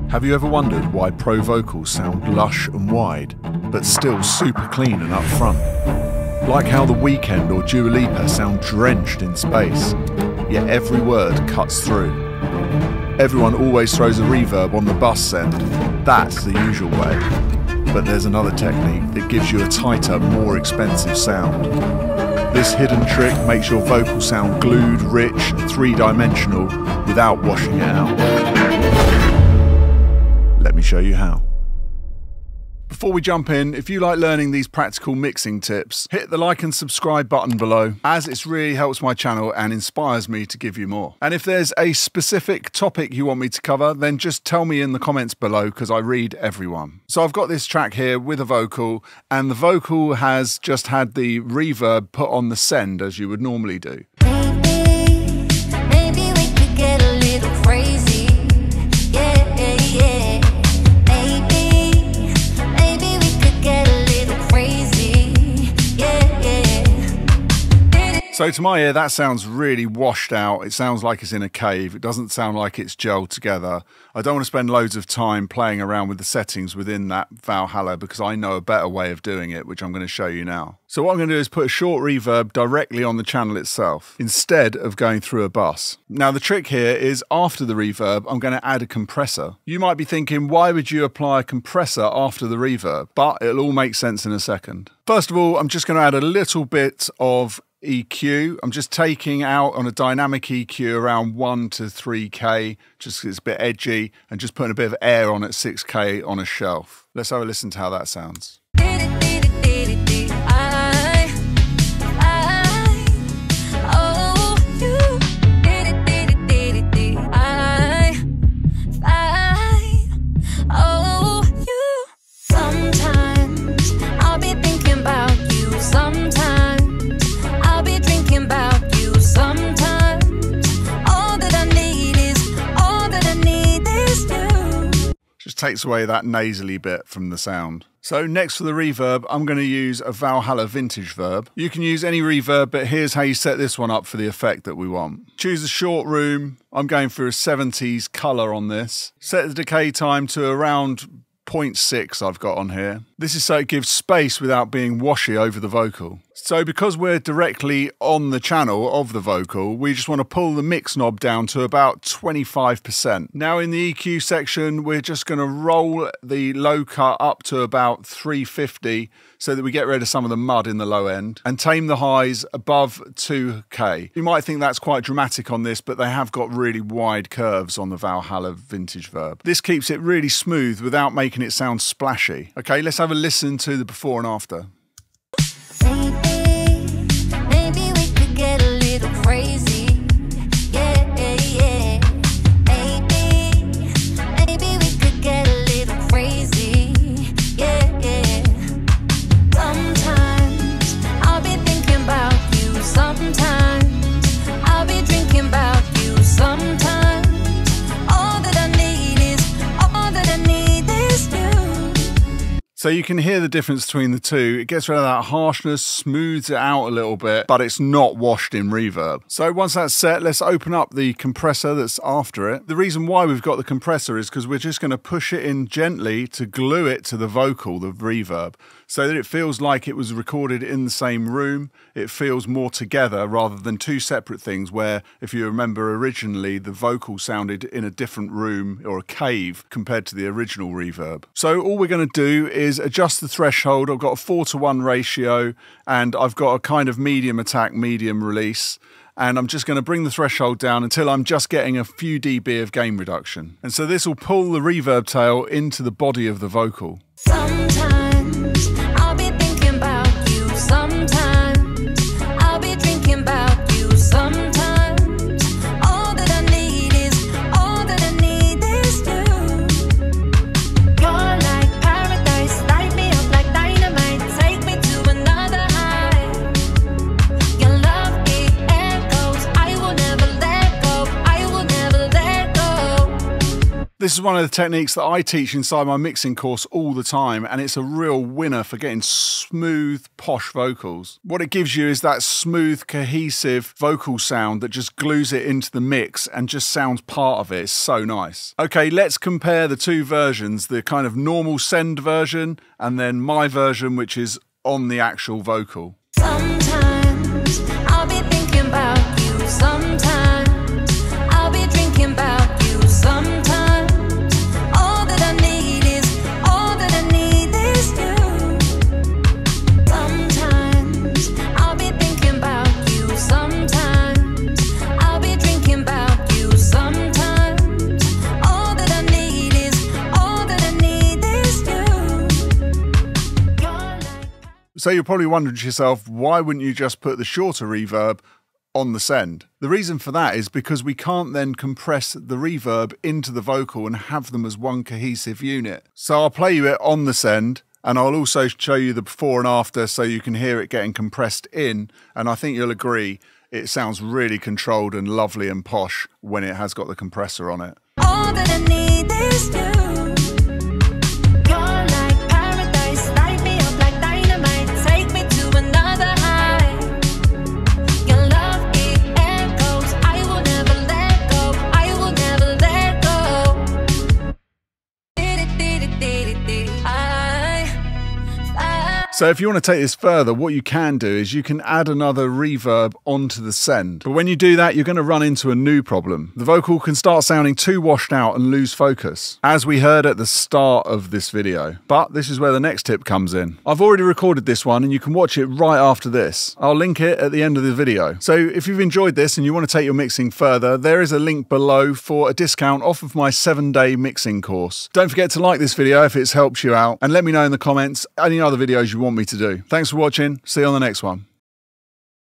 Have you ever wondered why pro vocals sound lush and wide, but still super clean and upfront? Like how the Weeknd or Dua Lipa sound drenched in space, yet every word cuts through. Everyone always throws a reverb on the bus send. That's the usual way. But there's another technique that gives you a tighter, more expensive sound. This hidden trick makes your vocal sound glued, rich, three-dimensional without washing it out. Let me show you how. Before we jump in, if you like learning these practical mixing tips, hit the like and subscribe button below, as it really helps my channel and inspires me to give you more. And if there's a specific topic you want me to cover, then just tell me in the comments below, because I read everyone. So I've got this track here with a vocal, and the vocal has just had the reverb put on the send as you would normally do. Maybe we could get a little crazy. So to my ear, that sounds really washed out. It sounds like it's in a cave. It doesn't sound like it's gelled together. I don't want to spend loads of time playing around with the settings within that Valhalla, because I know a better way of doing it, which I'm going to show you now. So what I'm going to do is put a short reverb directly on the channel itself, instead of going through a bus. Now the trick here is, after the reverb, I'm going to add a compressor. You might be thinking, why would you apply a compressor after the reverb? But it'll all make sense in a second. First of all, I'm just going to add a little bit of EQ. I'm just taking out on a dynamic EQ around 1 to 3K, just 'cause it's a bit edgy, and just putting a bit of air on at 6K on a shelf. Let's have a listen to how that sounds. Takes away that nasally bit from the sound. So next for the reverb, I'm going to use a Valhalla Vintage Verb. You can use any reverb, but here's how you set this one up for the effect that we want. Choose a short room. I'm going for a 70s colour on this. Set the decay time to around 0.6 I've got on here. This is so it gives space without being washy over the vocal. So because we're directly on the channel of the vocal, we just want to pull the mix knob down to about 25%. Now in the EQ section, we're just going to roll the low cut up to about 350 so that we get rid of some of the mud in the low end, and tame the highs above 2K. You might think that's quite dramatic on this, but they have got really wide curves on the Valhalla Vintage Verb. This keeps it really smooth without making it sound splashy. Okay, let's have a listen to the before and after. Maybe we could get a little crazy. Yeah, yeah. Maybe we could get a little crazy. Yeah, yeah. Sometimes I'll be thinking about you. Sometimes I'll be drinking about you. Sometimes all that I need is you. So you can hear the difference between the two. It gets rid of that harshness, smooths it out a little bit, but it's not washed in reverb. So once that's set, let's open up the compressor that's after it. The reason why we've got the compressor is because we're just going to push it in gently to glue it to the vocal, the reverb, so that it feels like it was recorded in the same room. It feels more together rather than two separate things, where, if you remember originally, the vocal sounded in a different room or a cave compared to the original reverb. So all we're going to do is adjust the threshold. I've got a 4:1 ratio, and I've got a kind of medium attack, medium release. And I'm just going to bring the threshold down until I'm just getting a few dB of gain reduction. And so this will pull the reverb tail into the body of the vocal. Sometimes I'll be thinking about you. Sometimes I'll be drinking about you. Sometimes all that I need is you. You're like paradise, light me up like dynamite, take me to another high. Your love, it echoes, I will never let go, I will never let go. This is one of the techniques that I teach inside my mixing course all the time, and it's a real winner for getting smooth, posh vocals. What it gives you is that smooth, cohesive vocal sound that just glues it into the mix and just sounds part of it. It's so nice. Okay, let's compare the two versions, the kind of normal send version and then my version, which is on the actual vocal. Sometimes I'll be thinking about you. Sometimes I'll be drinking about you. Sometimes all that I need is you. Sometimes I'll be thinking about you. Sometimes I'll be drinking about you. Sometimes all that I need is you. So you're probably wondering to yourself, why wouldn't you just put the shorter reverb on the send? The reason for that is because we can't then compress the reverb into the vocal and have them as one cohesive unit. So I'll play you it on the send, and I'll also show you the before and after so you can hear it getting compressed in, and I think you'll agree it sounds really controlled and lovely and posh when it has got the compressor on it. All that I need is you. So if you want to take this further, what you can do is you can add another reverb onto the send. But when you do that, you're going to run into a new problem. The vocal can start sounding too washed out and lose focus, as we heard at the start of this video. But this is where the next tip comes in. I've already recorded this one and you can watch it right after this. I'll link it at the end of the video. So if you've enjoyed this and you want to take your mixing further, there is a link below for a discount off of my 7-day mixing course. Don't forget to like this video if it's helped you out, and let me know in the comments any other videos you want me to do. Thanks for watching. See you on the next one.